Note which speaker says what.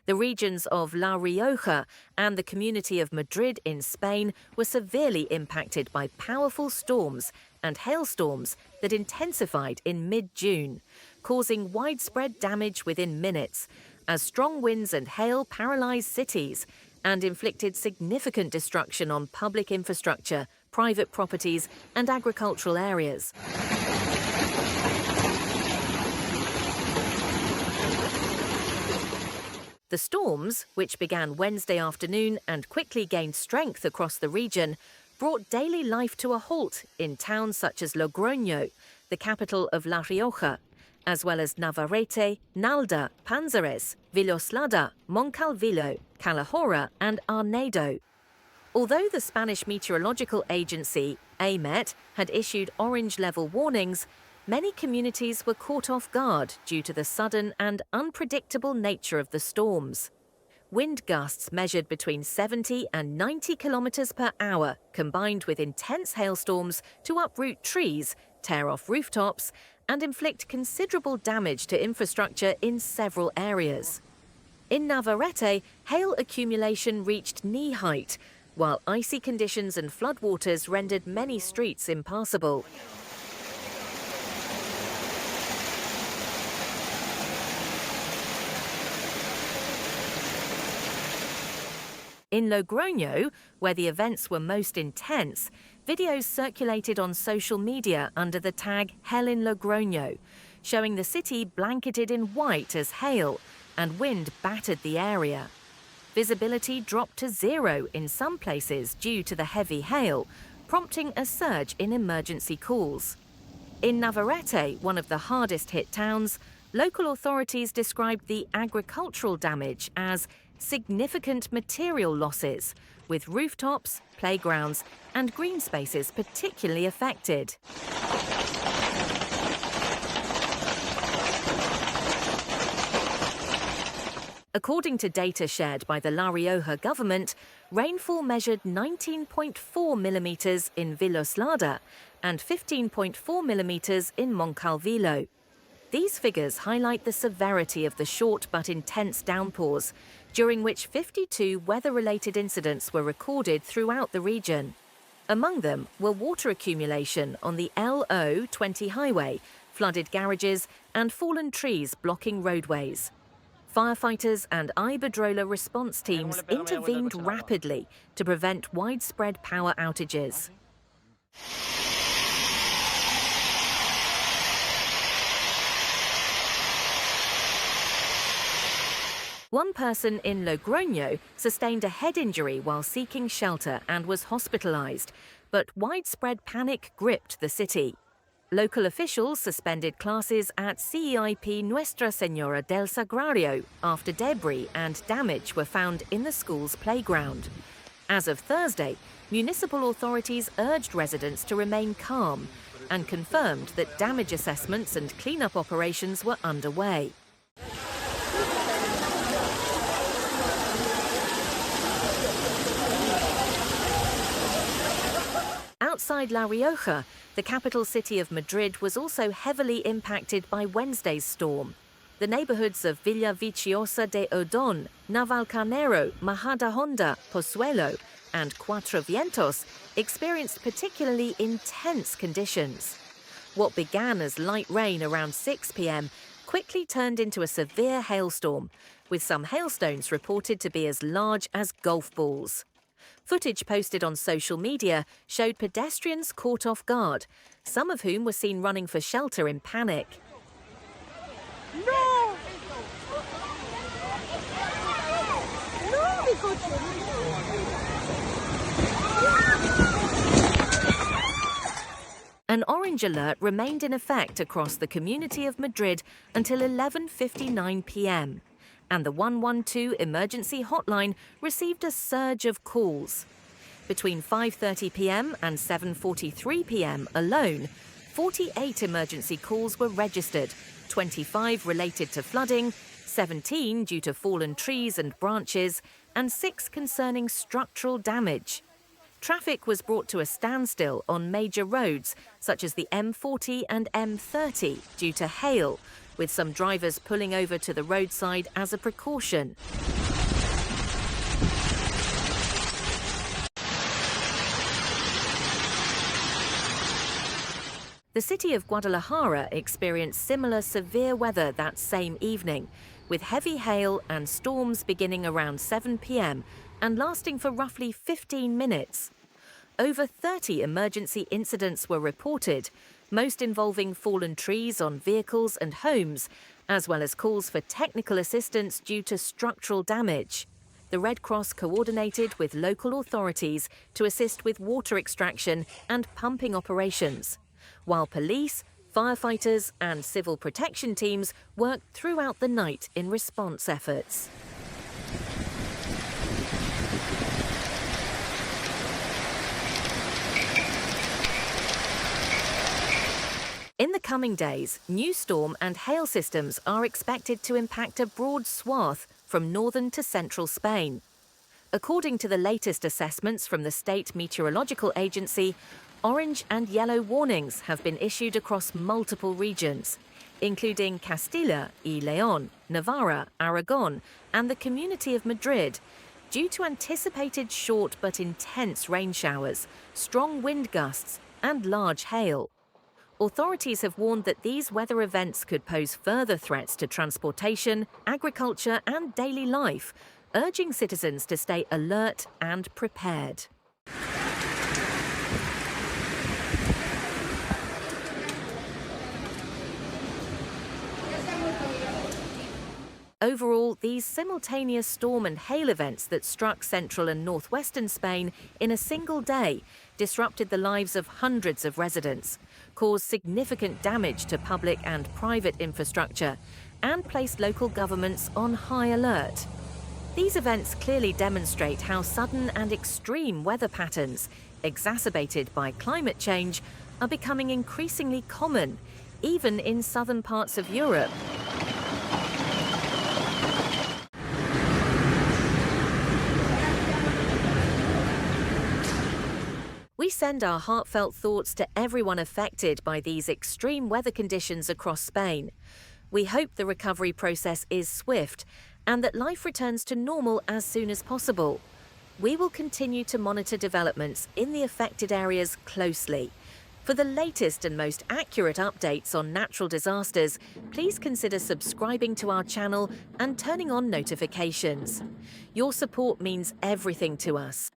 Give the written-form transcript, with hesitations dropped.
Speaker 1: The regions of La Rioja and the community of Madrid in Spain were severely impacted by powerful storms and hailstorms that intensified in mid-June, causing widespread damage within minutes, as strong winds and hail paralyzed cities and inflicted significant destruction on public infrastructure, private properties, and agricultural areas. The storms, which began Wednesday afternoon and quickly gained strength across the region, brought daily life to a halt in towns such as Logroño, the capital of La Rioja, as well as Navarrete, Nalda, Panzares, Villoslada, Moncalvillo, Calahorra and Arnedo. Although the Spanish Meteorological Agency, AMET, had issued orange-level warnings, many communities were caught off guard due to the sudden and unpredictable nature of the storms. Wind gusts measured between 70 and 90 kilometers per hour, combined with intense hailstorms to uproot trees, tear off rooftops, and inflict considerable damage to infrastructure in several areas. In Navarrete, hail accumulation reached knee height, while icy conditions and floodwaters rendered many streets impassable. In Logroño, where the events were most intense, videos circulated on social media under the tag Hell in Logroño, showing the city blanketed in white as hail, and wind battered the area. Visibility dropped to zero in some places due to the heavy hail, prompting a surge in emergency calls. In Navarrete, one of the hardest-hit towns, local authorities described the agricultural damage as significant material losses, with rooftops, playgrounds, and green spaces particularly affected. According to data shared by the La Rioja government, rainfall measured 19.4 millimeters in Villoslada and 15.4 millimeters in Moncalvillo. These figures highlight the severity of the short but intense downpours, during which 52 weather-related incidents were recorded throughout the region. Among them were water accumulation on the LO20 highway, flooded garages, and fallen trees blocking roadways. Firefighters and Iberdrola response teams intervened rapidly to prevent widespread power outages. One person in Logroño sustained a head injury while seeking shelter and was hospitalized, but widespread panic gripped the city. Local officials suspended classes at CEIP Nuestra Señora del Sagrario after debris and damage were found in the school's playground. As of Thursday, municipal authorities urged residents to remain calm and confirmed that damage assessments and cleanup operations were underway. Outside La Rioja, the capital city of Madrid was also heavily impacted by Wednesday's storm. The neighborhoods of Villaviciosa de Odón, Navalcarnero, Majadahonda, Pozuelo, and Cuatro Vientos experienced particularly intense conditions. What began as light rain around 6 p.m. quickly turned into a severe hailstorm, with some hailstones reported to be as large as golf balls. Footage posted on social media showed pedestrians caught off guard, some of whom were seen running for shelter in panic.
Speaker 2: No! No, mi coche!
Speaker 1: An orange alert remained in effect across the community of Madrid until 11:59 p.m. and the 112 emergency hotline received a surge of calls. Between 5:30 p.m. and 7:43 p.m. alone, 48 emergency calls were registered, 25 related to flooding, 17 due to fallen trees and branches, and 6 concerning structural damage. Traffic was brought to a standstill on major roads such as the M40 and M30 due to hail, with some drivers pulling over to the roadside as a precaution. The city of Guadalajara experienced similar severe weather that same evening, with heavy hail and storms beginning around 7 p.m. and lasting for roughly 15 minutes. Over 30 emergency incidents were reported, most involving fallen trees on vehicles and homes, as well as calls for technical assistance due to structural damage. The Red Cross coordinated with local authorities to assist with water extraction and pumping operations, while police, firefighters and civil protection teams worked throughout the night in response efforts. In the coming days, new storm and hail systems are expected to impact a broad swath from northern to central Spain. According to the latest assessments from the State Meteorological Agency, orange and yellow warnings have been issued across multiple regions, including Castilla y León, Navarra, Aragon, and the Community of Madrid, due to anticipated short but intense rain showers, strong wind gusts, and large hail. Authorities have warned that these weather events could pose further threats to transportation, agriculture, and daily life, urging citizens to stay alert and prepared. Overall, these simultaneous storm and hail events that struck central and northwestern Spain in a single day disrupted the lives of hundreds of residents, caused significant damage to public and private infrastructure, and placed local governments on high alert. These events clearly demonstrate how sudden and extreme weather patterns, exacerbated by climate change, are becoming increasingly common, even in southern parts of Europe. We send our heartfelt thoughts to everyone affected by these extreme weather conditions across Spain. We hope the recovery process is swift and that life returns to normal as soon as possible. We will continue to monitor developments in the affected areas closely. For the latest and most accurate updates on natural disasters, please consider subscribing to our channel and turning on notifications. Your support means everything to us.